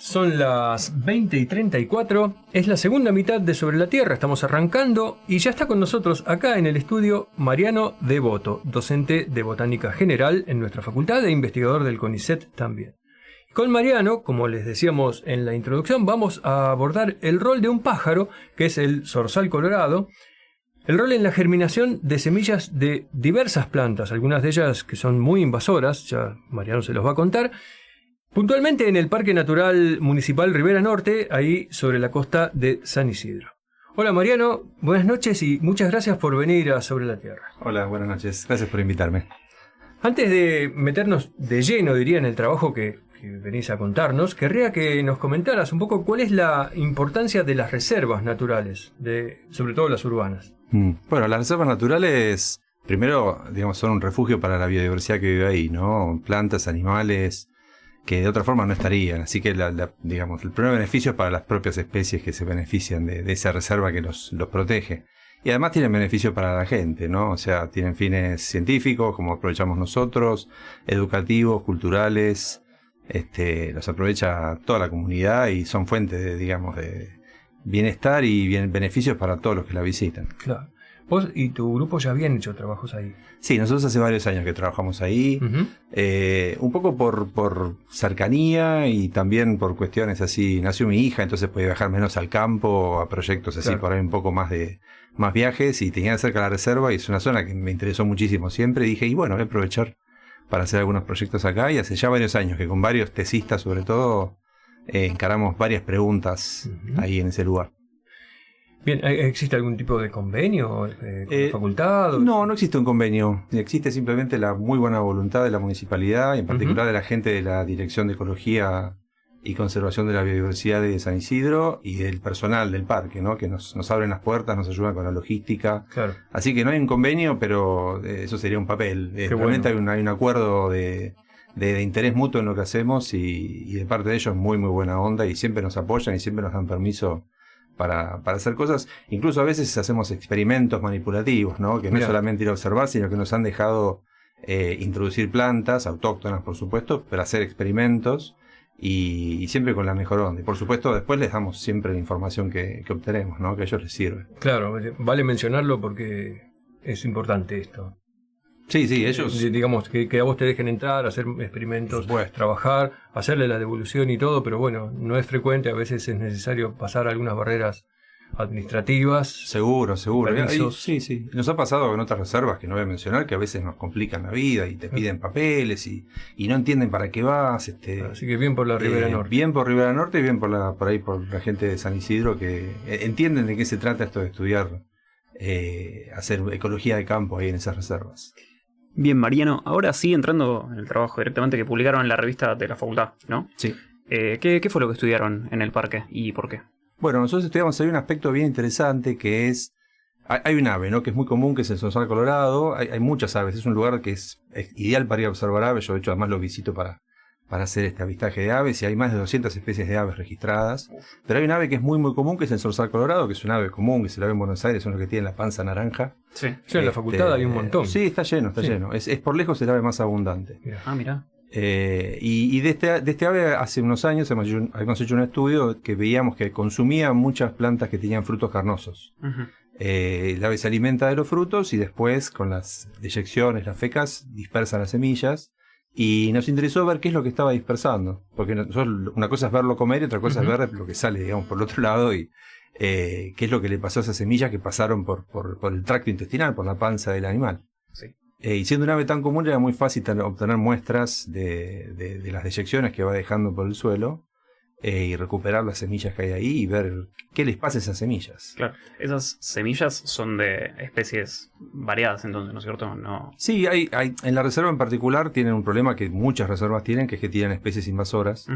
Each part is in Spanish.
Son las 20:34, es la segunda mitad de Sobre la Tierra, estamos arrancando y ya está con nosotros acá en el estudio Mariano Devoto, docente de Botánica General en nuestra facultad e investigador del CONICET también. Con Mariano, como les decíamos en la introducción, vamos a abordar el rol de un pájaro, que es el zorzal colorado, el rol en la germinación de semillas de diversas plantas, algunas de ellas que son muy invasoras, ya Mariano se los va a contar, puntualmente en el Parque Natural Municipal Ribera Norte, ahí sobre la costa de San Isidro. Hola Mariano, buenas noches y muchas gracias por venir a Sobre la Tierra. Hola, buenas noches, gracias por invitarme. Antes de meternos de lleno, diría, en el trabajo que venís a contarnos, querría que nos comentaras un poco cuál es la importancia de las reservas naturales, sobre todo las urbanas. Bueno, las reservas naturales, primero, digamos, son un refugio para la biodiversidad que vive ahí, ¿no? Plantas, animales, que de otra forma no estarían. Así que, digamos, el primer beneficio es para las propias especies que se benefician de esa reserva que los protege. Y además tienen beneficio para la gente, ¿no? O sea, tienen fines científicos, como aprovechamos nosotros, educativos, culturales, los aprovecha toda la comunidad y son fuentes de bienestar y beneficios para todos los que la visitan. Claro. Vos y tu grupo ya habían hecho trabajos ahí. Sí, nosotros hace varios años que trabajamos ahí, un poco por cercanía y también por cuestiones así. Nació mi hija, entonces podía viajar menos al campo, a proyectos así, claro, por ahí un poco más viajes, y tenía cerca la reserva y es una zona que me interesó muchísimo siempre. Y dije, y bueno, voy a aprovechar para hacer algunos proyectos acá, y hace ya varios años que con varios tesistas sobre todo encaramos varias preguntas ahí en ese lugar. Bien, ¿existe algún tipo de convenio con la facultad? No existe un convenio. Existe simplemente la muy buena voluntad de la municipalidad y en particular de la gente de la Dirección de Ecología y Conservación de la Biodiversidad de San Isidro y del personal del parque, ¿no? Que nos abren las puertas, nos ayudan con la logística. Claro. Así que no hay un convenio, pero eso sería un papel. Realmente bueno. hay un acuerdo de interés mutuo en lo que hacemos y de parte de ellos muy muy buena onda y siempre nos apoyan y siempre nos dan permiso para hacer cosas. Incluso a veces hacemos experimentos manipulativos, ¿no? Que no es solamente ir a observar, sino que nos han dejado introducir plantas, autóctonas por supuesto, pero hacer experimentos y siempre con la mejor onda. Y por supuesto después les damos siempre la información que obtenemos, ¿no? Que a ellos les sirve. Claro, vale mencionarlo porque es importante esto. Sí, ellos... Digamos, que a vos te dejen entrar, hacer experimentos, trabajar, hacerle la devolución y todo, pero bueno, no es frecuente, a veces es necesario pasar algunas barreras administrativas. Seguro. Sí. Nos ha pasado con otras reservas que no voy a mencionar, que a veces nos complican la vida y te piden papeles y no entienden para qué vas. Así que bien por la Ribera Norte. Bien por Ribera Norte y bien por la gente de San Isidro, que entienden de qué se trata esto de estudiar, hacer ecología de campo ahí en esas reservas. Bien, Mariano, ahora sí entrando en el trabajo directamente que publicaron en la revista de la facultad, ¿no? Sí. ¿Qué fue lo que estudiaron en el parque y por qué? Bueno, nosotros estudiamos ahí un aspecto bien interesante que es... Hay un ave, ¿no? Que es muy común, que es el zorzal colorado. Hay muchas aves, es un lugar que es ideal para ir a observar aves. Yo de hecho además lo visito para hacer este avistaje de aves y hay más de 200 especies de aves registradas. Pero hay un ave que es muy muy común, que es el zorzal colorado, que es un ave común, que se la ve en Buenos Aires, son los que tienen la panza naranja. Sí, en la facultad hay un montón. Sí, está lleno. Es por lejos el ave más abundante. Mirá. Y de este ave hace unos años hemos hecho un estudio que veíamos que consumía muchas plantas que tenían frutos carnosos. El ave se alimenta de los frutos y después con las deyecciones, las fecas, dispersa las semillas. Y nos interesó ver qué es lo que estaba dispersando, porque nosotros, una cosa es verlo comer y otra cosa es ver lo que sale, digamos, por el otro lado y qué es lo que le pasó a esas semillas que pasaron por el tracto intestinal, por la panza del animal. Sí. Y siendo un ave tan común era muy fácil obtener muestras de las deyecciones que va dejando por el suelo y recuperar las semillas que hay ahí y ver qué les pasa a esas semillas. Claro, esas semillas son de especies variadas entonces, ¿no es cierto? No. Sí, hay en la reserva en particular tienen un problema que muchas reservas tienen, que es que tienen especies invasoras.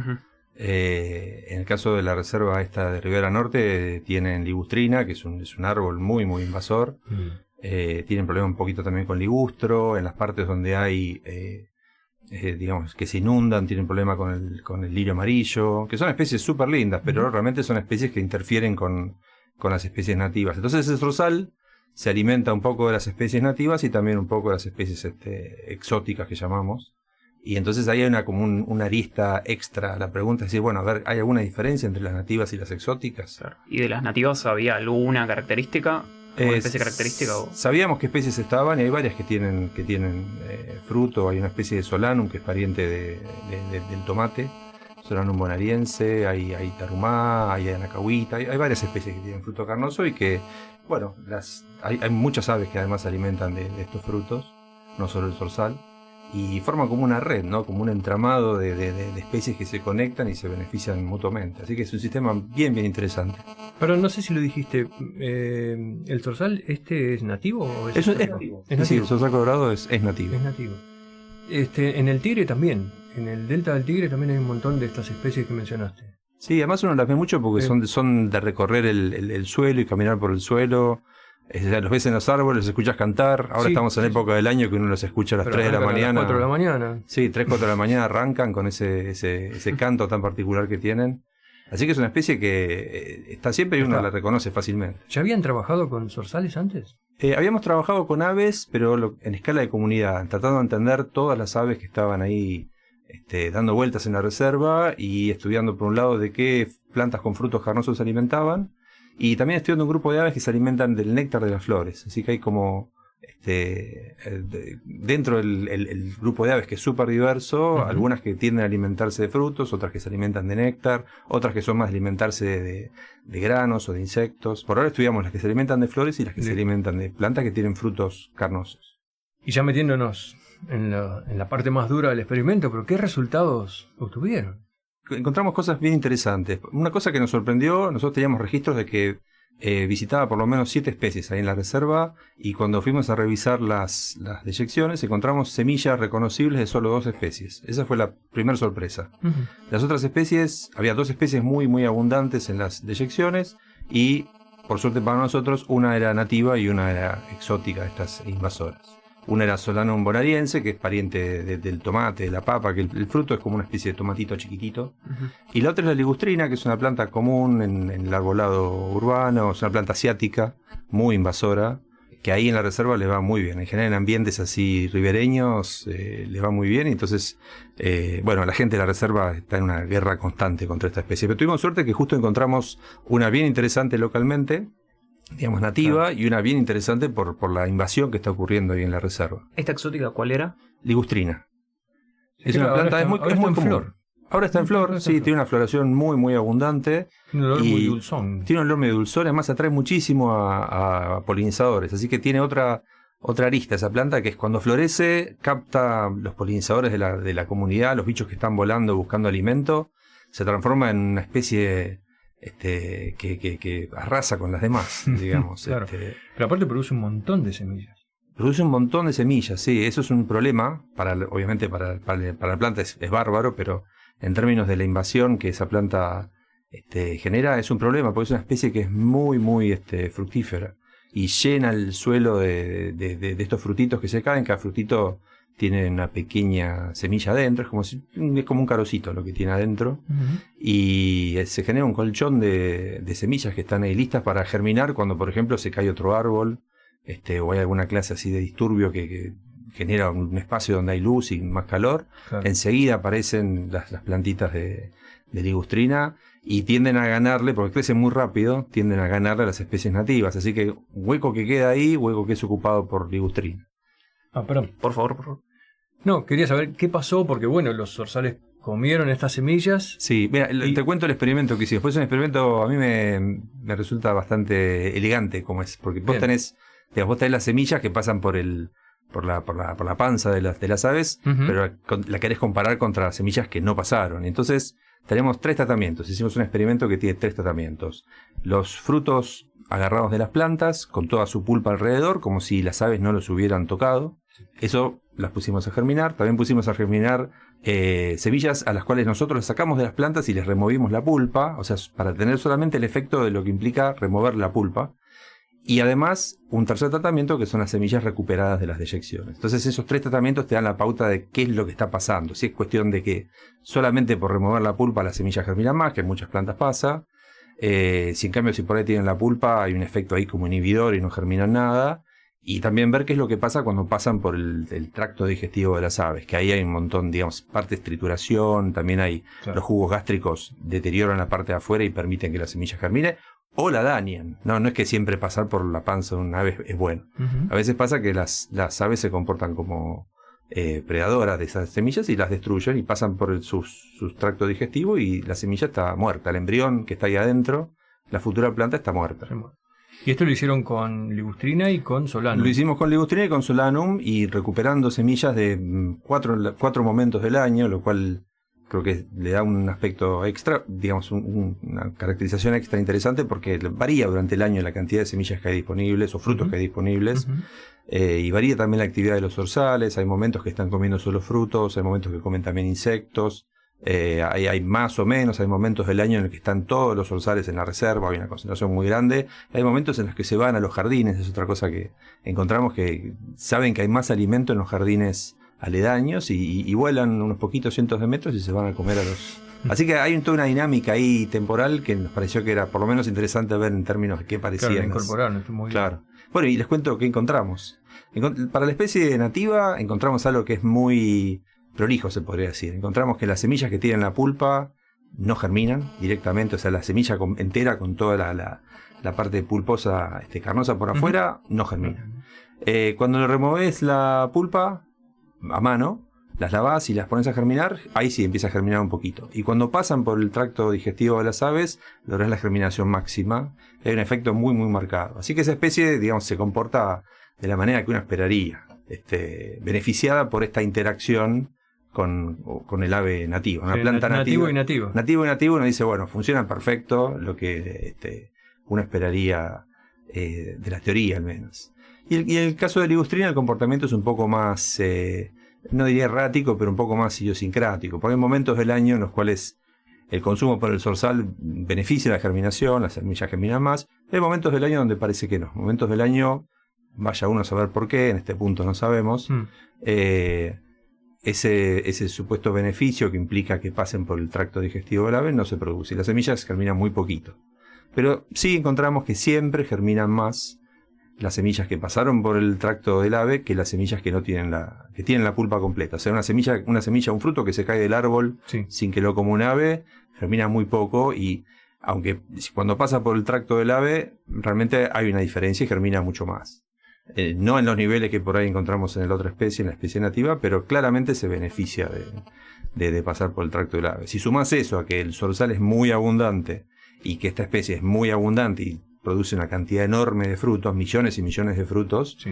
En el caso de la reserva esta de Ribera Norte tienen ligustrina, que es un árbol muy muy invasor. Tienen problema un poquito también con ligustro. En las partes donde hay digamos que se inundan tienen problema con el lirio amarillo, que son especies súper lindas, pero realmente son especies que interfieren con las especies nativas. Entonces el zorzal se alimenta un poco de las especies nativas y también un poco de las especies exóticas que llamamos, Y entonces ahí hay una arista extra. La pregunta es decir, bueno, a ver, ¿hay alguna diferencia entre las nativas y las exóticas? Claro. ¿Y de las nativas había alguna característica? ¿Alguna especie característica? Sabíamos qué especies estaban y hay varias que tienen fruto. Hay una especie de Solanum que es pariente del tomate, Solanum bonariense, hay tarumá, hay anacahuita, hay varias especies que tienen fruto carnoso y que, bueno, hay muchas aves que además se alimentan de estos frutos, no solo el zorzal. Y forman como una red, ¿no? Como un entramado de especies que se conectan y se benefician mutuamente. Así que es un sistema bien interesante. Pero no sé si lo dijiste, ¿el zorzal es nativo o es nativo? Es nativo. Sí, el zorzal colorado es nativo. Es nativo. En el Tigre también, en el delta del Tigre también hay un montón de estas especies que mencionaste. Sí, además uno las ve mucho porque son de recorrer el suelo y caminar por el suelo. Los ves en los árboles, los escuchas cantar. Ahora estamos en época del año que uno los escucha a las 3 de la mañana. A las 4 de la mañana. Sí, 3, 4 de la mañana arrancan con ese canto tan particular que tienen. Así que es una especie que está siempre y uno la reconoce fácilmente. ¿Ya habían trabajado con zorzales antes? Habíamos trabajado con aves, pero en escala de comunidad, tratando de entender todas las aves que estaban ahí dando vueltas en la reserva y estudiando por un lado de qué plantas con frutos carnosos se alimentaban. Y también estudiando un grupo de aves que se alimentan del néctar de las flores. Así que hay como dentro del grupo de aves que es súper diverso, algunas que tienden a alimentarse de frutos, otras que se alimentan de néctar, otras que son más de alimentarse de granos o de insectos. Por ahora estudiamos las que se alimentan de flores y las que se alimentan de plantas que tienen frutos carnosos. Y ya metiéndonos en la parte más dura del experimento, ¿pero qué resultados obtuvieron? Encontramos cosas bien interesantes. Una cosa que nos sorprendió, nosotros teníamos registros de que visitaba por lo menos 7 especies ahí en la reserva, y cuando fuimos a revisar las deyecciones encontramos semillas reconocibles de solo 2 especies. Esa fue la primera sorpresa. Las otras especies, había 2 especies muy abundantes en las deyecciones, y por suerte para nosotros una era nativa y una era exótica, estas invasoras. Una era Solanum bonariense, que es pariente del tomate, de la papa, que el fruto es como una especie de tomatito chiquitito. Y la otra es la ligustrina, que es una planta común en el arbolado urbano, es una planta asiática, muy invasora, que ahí en la reserva le va muy bien. En general en ambientes así ribereños le va muy bien. Y entonces, la gente de la reserva está en una guerra constante contra esta especie. Pero tuvimos suerte que justo encontramos una bien interesante localmente, digamos nativa, y una bien interesante por la invasión que está ocurriendo ahí en la reserva. ¿Esta exótica cuál era? Ligustrina. Es una planta, es muy común. Flor. Ahora está en flor, sí, tiene una floración muy abundante. Tiene un olor muy dulzón. Tiene un olor medio dulzón, además atrae muchísimo a polinizadores, así que tiene otra arista esa planta, que es cuando florece, capta los polinizadores de la comunidad, los bichos que están volando buscando alimento, se transforma en una especie que arrasa con las demás, digamos. Claro. Pero aparte produce un montón de semillas. Produce un montón de semillas, sí, eso es un problema, obviamente para la planta es bárbaro, pero en términos de la invasión que esa planta genera es un problema, porque es una especie que es muy fructífera y llena el suelo de estos frutitos que se caen. Cada frutito tiene una pequeña semilla adentro, es como un carocito lo que tiene adentro, y se genera un colchón de semillas que están ahí listas para germinar cuando, por ejemplo, se cae otro árbol, o hay alguna clase así de disturbio que genera un espacio donde hay luz y más calor. Claro. Enseguida aparecen las plantitas de ligustrina y tienden a ganarle, porque crecen muy rápido, tienden a ganarle a las especies nativas. Así que hueco que queda ahí, hueco que es ocupado por ligustrina. Perdón. Por favor. No, quería saber qué pasó, porque los zorzales comieron estas semillas. Sí, mira, te cuento el experimento que hicimos. Pues es un experimento, a mí me resulta bastante elegante como es, porque vos tenés las semillas que pasan por la panza de las aves, pero la querés comparar contra las semillas que no pasaron. Entonces tenemos 3 tratamientos. Hicimos un experimento que tiene 3 tratamientos. Los frutos agarrados de las plantas, con toda su pulpa alrededor, como si las aves no los hubieran tocado. Eso las pusimos a germinar. También pusimos a germinar semillas a las cuales nosotros las sacamos de las plantas y les removimos la pulpa, o sea, para tener solamente el efecto de lo que implica remover la pulpa. Y además, un tercer tratamiento que son las semillas recuperadas de las deyecciones. Entonces esos 3 tratamientos te dan la pauta de qué es lo que está pasando. Si es cuestión de que solamente por remover la pulpa las semillas germinan más, que en muchas plantas pasa. Si en cambio, si por ahí tienen la pulpa, hay un efecto ahí como inhibidor y no germinan nada. Y también ver qué es lo que pasa cuando pasan por el tracto digestivo de las aves, que ahí hay un montón, digamos, partes de trituración, también hay los jugos gástricos deterioran la parte de afuera y permiten que la semilla germine, o la dañan. No es que siempre pasar por la panza de un ave es bueno. A veces pasa que las aves se comportan como predadoras de esas semillas y las destruyen y pasan por su tracto digestivo y la semilla está muerta. El embrión que está ahí adentro, la futura planta está muerta. Y esto lo hicieron con ligustrina y con solanum. Lo hicimos con ligustrina y con solanum y recuperando semillas de 4 momentos del año, lo cual creo que le da un aspecto extra, digamos, una caracterización extra interesante porque varía durante el año la cantidad de semillas que hay disponibles o frutos que hay disponibles. Y varía también la actividad de los zorzales. Hay momentos que están comiendo solo frutos, hay momentos que comen también insectos. Hay más o menos, hay momentos del año en el que están todos los zorzales en la reserva, hay una concentración muy grande, hay momentos en los que se van a los jardines, es otra cosa que encontramos, que saben que hay más alimento en los jardines aledaños y vuelan unos poquitos cientos de metros y se van a comer a los... Así que hay toda una dinámica ahí temporal que nos pareció que era por lo menos interesante ver en términos de qué parecían. Claro, muy claro. Bueno, y les cuento qué encontramos. Para la especie nativa encontramos algo que es muy... prolijo, se podría decir. Encontramos que las semillas que tienen la pulpa no germinan directamente, o sea, la semilla entera con toda la parte pulposa, carnosa por afuera, no germina. Cuando le removés la pulpa a mano, las lavás y las pones a germinar, ahí sí empieza a germinar un poquito. Y cuando pasan por el tracto digestivo de las aves, lográs la germinación máxima. Hay un efecto muy, muy marcado. Así que esa especie, digamos, se comporta de la manera que uno esperaría, beneficiada por esta interacción con el ave nativa, una planta nativa. Nativo y nativo, uno dice, bueno, funciona perfecto, lo que uno esperaría de la teoría al menos. Y en el caso de ligustrina el comportamiento es un poco más, no diría errático, pero un poco más idiosincrático, porque hay momentos del año en los cuales el consumo por el zorzal beneficia la germinación, las semillas germinan más. Hay momentos del año donde parece que no, momentos del año, vaya uno a saber por qué, en este punto no sabemos, ese supuesto beneficio que implica que pasen por el tracto digestivo del ave no se produce y las semillas germinan muy poquito. Pero sí encontramos que siempre germinan más las semillas que pasaron por el tracto del ave que las semillas que no tienen tienen la pulpa completa. O sea, una semilla, un fruto que se cae del árbol sin que lo coma un ave, germina muy poco y aunque cuando pasa por el tracto del ave realmente hay una diferencia y germina mucho más. No en los niveles que por ahí encontramos en la otra especie, en la especie nativa, pero claramente se beneficia de pasar por el tracto del ave. Si sumás eso a que el zorzal es muy abundante y que esta especie es muy abundante y produce una cantidad enorme de frutos, millones y millones de frutos,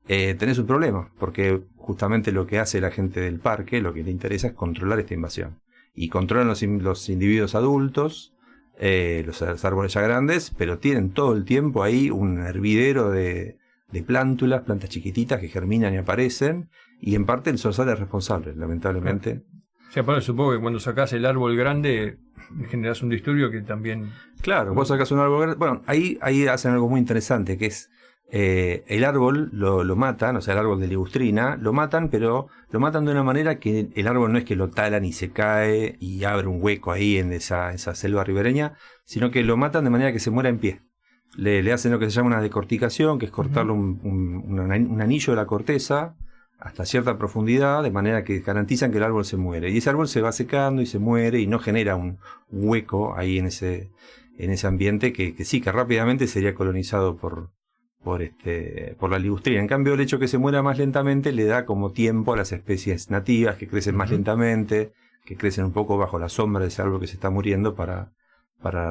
tenés un problema, porque justamente lo que hace la gente del parque, lo que le interesa es controlar esta invasión. Y controlan los individuos adultos, los árboles ya grandes, pero tienen todo el tiempo ahí un hervidero de plántulas, plantas chiquititas que germinan y aparecen, y en parte el zorzal es responsable, lamentablemente. O sea, bueno, supongo que cuando sacás el árbol grande generás un disturbio que también... Claro, vos sacás un árbol grande... Bueno, ahí hacen algo muy interesante, que es el árbol lo matan, o sea, el árbol de ligustrina, lo matan, pero lo matan de una manera que el árbol no es que lo talan y se cae y abre un hueco ahí en esa selva ribereña, sino que lo matan de manera que se muera en pie. Le hacen lo que se llama una decorticación, que es cortarle un anillo de la corteza hasta cierta profundidad, de manera que garantizan que el árbol se muere. Y ese árbol se va secando y se muere y no genera un hueco ahí en ese ambiente que sí, que rápidamente sería colonizado por la ligustrina. En cambio, el hecho que se muera más lentamente le da como tiempo a las especies nativas que crecen más lentamente, que crecen un poco bajo la sombra de ese árbol que se está muriendo para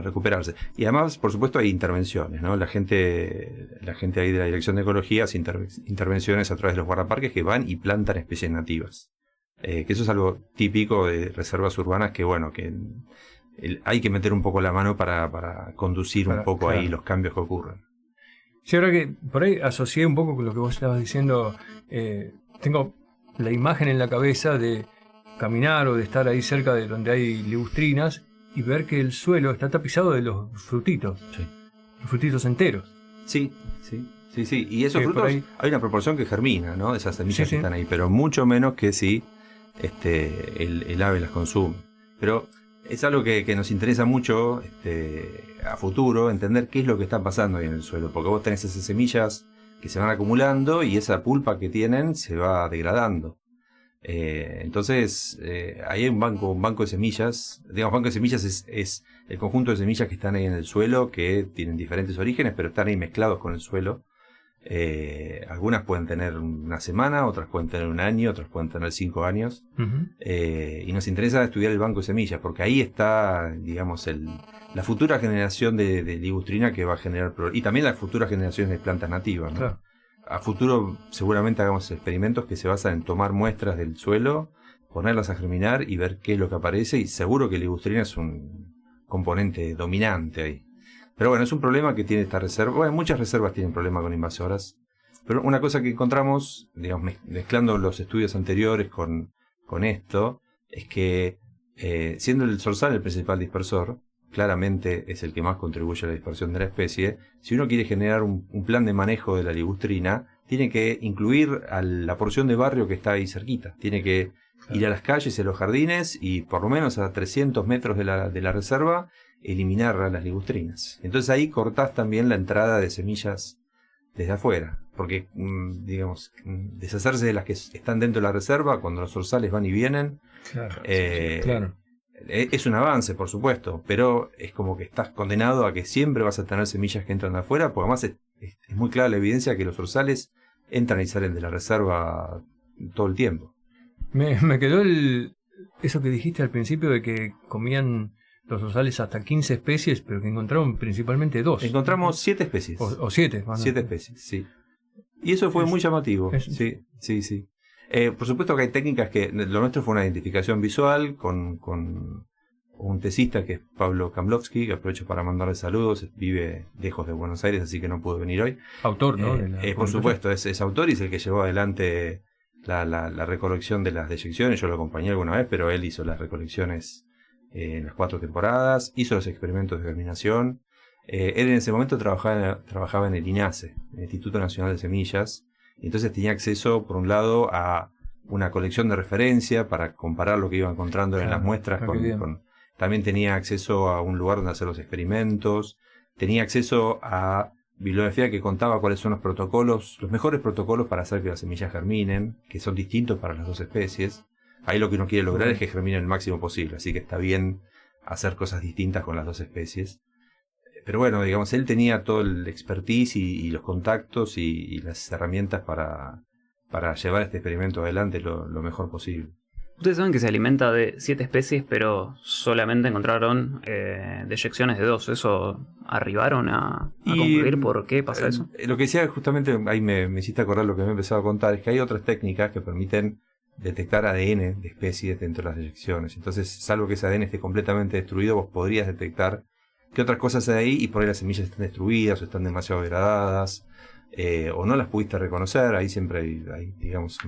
recuperarse. Y además, por supuesto, hay intervenciones, ¿no? La gente ahí de la Dirección de Ecología hace intervenciones a través de los guardaparques que van y plantan especies nativas. Que eso es algo típico de reservas urbanas que, bueno, que hay que meter un poco la mano para conducir un poco ahí los cambios que ocurren. Sí, ahora que por ahí asocié un poco con lo que vos estabas diciendo, tengo la imagen en la cabeza de caminar o de estar ahí cerca de donde hay ligustrinas y ver que el suelo está tapizado de los frutitos. Sí. Los frutitos enteros. Sí. Y esos frutos, hay una proporción que germina, ¿no? De esas semillas que están ahí, pero mucho menos que si el ave las consume. Pero es algo que nos interesa mucho a futuro, entender qué es lo que está pasando ahí en el suelo. Porque vos tenés esas semillas que se van acumulando y esa pulpa que tienen se va degradando. Entonces, ahí hay un banco de semillas. Digamos, banco de semillas es el conjunto de semillas que están ahí en el suelo, que tienen diferentes orígenes, pero están ahí mezclados con el suelo. Algunas pueden tener una semana, otras pueden tener un año, otras pueden tener 5 años. Y nos interesa estudiar el banco de semillas, porque ahí está, digamos, la futura generación de ligustrina que va a generar, y también las futuras generaciones de plantas nativas, ¿no? Claro. A futuro seguramente hagamos experimentos que se basan en tomar muestras del suelo, ponerlas a germinar y ver qué es lo que aparece, y seguro que la ligustrina es un componente dominante ahí. Pero bueno, es un problema que tiene esta reserva. Bueno, muchas reservas tienen problemas con invasoras. Pero una cosa que encontramos, digamos, mezclando los estudios anteriores con esto, es que siendo el zorzal el principal dispersor, claramente es el que más contribuye a la dispersión de la especie. Si uno quiere generar un plan de manejo de la ligustrina, tiene que incluir a la porción de barrio que está ahí cerquita. Tiene que ir a las calles, a los jardines y por lo menos a 300 metros de la reserva eliminar a las ligustrinas. Entonces ahí cortás también la entrada de semillas desde afuera. Porque, digamos, deshacerse de las que están dentro de la reserva, cuando los zorzales van y vienen, Claro. claro. Es un avance, por supuesto, pero es como que estás condenado a que siempre vas a tener semillas que entran de afuera, porque además es muy clara la evidencia que los zorzales entran y salen de la reserva todo el tiempo. Me quedó eso que dijiste al principio de que comían los zorzales hasta 15 especies, pero que encontraron principalmente 2. Encontramos 7 especies. O 7. 7 especies, sí. Y eso fue muy llamativo. Sí. Por supuesto que hay técnicas que... Lo nuestro fue una identificación visual con un tesista que es Pablo Kamlovsky, que aprovecho para mandarle saludos. Vive lejos de Buenos Aires, así que no pudo venir hoy. Autor, ¿no? Por supuesto, es autor y es el que llevó adelante la recolección de las deyecciones. Yo lo acompañé alguna vez, pero él hizo las recolecciones en las 4 temporadas, hizo los experimentos de germinación. Él en ese momento trabajaba en el INASE, el Instituto Nacional de Semillas, y entonces tenía acceso, por un lado, a una colección de referencia para comparar lo que iba encontrando en las muestras. También tenía acceso a un lugar donde hacer los experimentos, tenía acceso a bibliografía que contaba cuáles son los protocolos, los mejores protocolos para hacer que las semillas germinen, que son distintos para las 2 especies. Ahí lo que uno quiere lograr es que germinen el máximo posible, así que está bien hacer cosas distintas con las 2 especies. Pero bueno, digamos, él tenía todo el expertise y los contactos y las herramientas para llevar este experimento adelante lo mejor posible. Ustedes saben que se alimenta de 7 especies, pero solamente encontraron deyecciones de 2. ¿Eso arribaron a concluir por qué pasa eso? Lo que decía justamente, ahí me hiciste acordar lo que me he empezado a contar, es que hay otras técnicas que permiten detectar ADN de especies dentro de las deyecciones. Entonces, salvo que ese ADN esté completamente destruido, vos podrías detectar qué otras cosas hay ahí y por ahí las semillas están destruidas o están demasiado degradadas o no las pudiste reconocer. Ahí siempre hay digamos,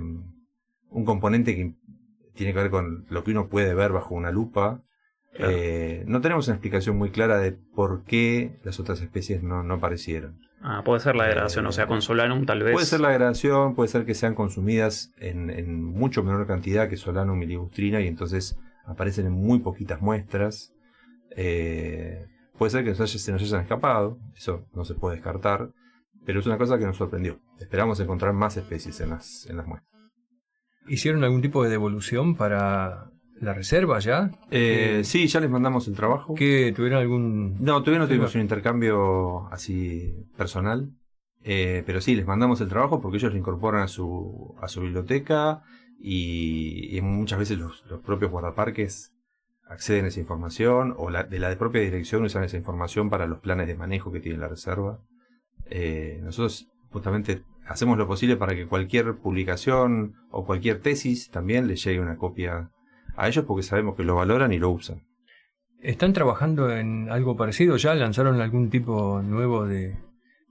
un componente que tiene que ver con lo que uno puede ver bajo una lupa. Claro. No tenemos una explicación muy clara de por qué las otras especies no aparecieron. Puede ser la degradación, o sea, con Solanum tal vez. Puede ser la degradación, puede ser que sean consumidas en mucho menor cantidad que Solanum y ligustrina y entonces aparecen en muy poquitas muestras. Puede ser que se nos hayan escapado, eso no se puede descartar, pero es una cosa que nos sorprendió. Esperamos encontrar más especies en las muestras. ¿Hicieron algún tipo de devolución para la reserva ya? Sí, ya les mandamos el trabajo. ¿Que tuvieron algún...? No, todavía no tuvimos un intercambio así personal, pero sí, les mandamos el trabajo porque ellos lo incorporan a su biblioteca y muchas veces los propios guardaparques acceden a esa información o de la propia dirección usan esa información para los planes de manejo que tiene la reserva. Nosotros justamente hacemos lo posible para que cualquier publicación o cualquier tesis también les llegue una copia a ellos porque sabemos que lo valoran y lo usan. ¿Están trabajando en algo parecido ya? ¿Lanzaron algún tipo nuevo de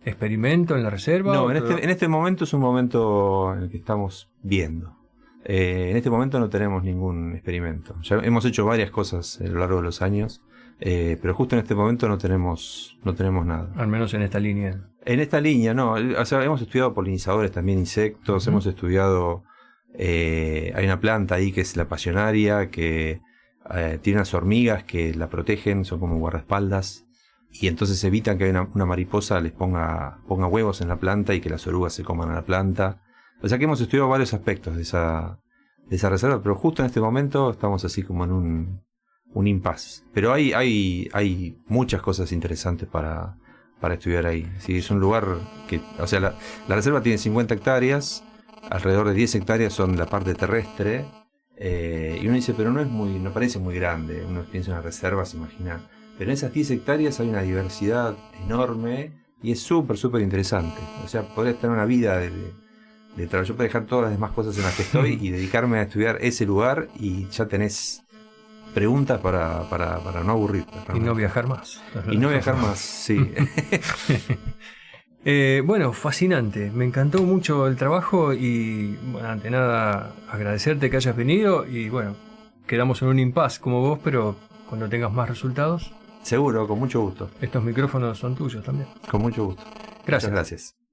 experimento en la reserva? No, en este momento es un momento en el que estamos viendo. En este momento no tenemos ningún experimento. Ya hemos hecho varias cosas a lo largo de los años, pero justo en este momento no tenemos nada. Al menos en esta línea. En esta línea, no. O sea, hemos estudiado polinizadores, también insectos, hemos estudiado... hay una planta ahí que es la pasionaria, que tiene unas hormigas que la protegen, son como guardaespaldas. y entonces evitan que una mariposa les ponga huevos en la planta y que las orugas se coman a la planta. O sea que hemos estudiado varios aspectos de esa reserva, pero justo en este momento estamos así como en un impasse. Pero hay muchas cosas interesantes para estudiar ahí. Sí, es un lugar que, o sea, la reserva tiene 50 hectáreas, alrededor de 10 hectáreas son la parte terrestre, y uno dice, pero no parece muy grande. Uno piensa en una reserva, se imagina. Pero en esas 10 hectáreas hay una diversidad enorme y es súper, súper interesante. O sea, podrías tener una vida de trabajo. Yo puedo dejar todas las demás cosas en las que estoy y dedicarme a estudiar ese lugar y ya tenés preguntas para no aburrirte. Y no viajar más. Y no viajar más, sí. Bueno, fascinante. Me encantó mucho el trabajo y, bueno, ante nada, agradecerte que hayas venido y, bueno, quedamos en un impasse como vos, pero cuando tengas más resultados. Seguro, con mucho gusto. Estos micrófonos son tuyos también. Con mucho gusto. Gracias. Muchas gracias.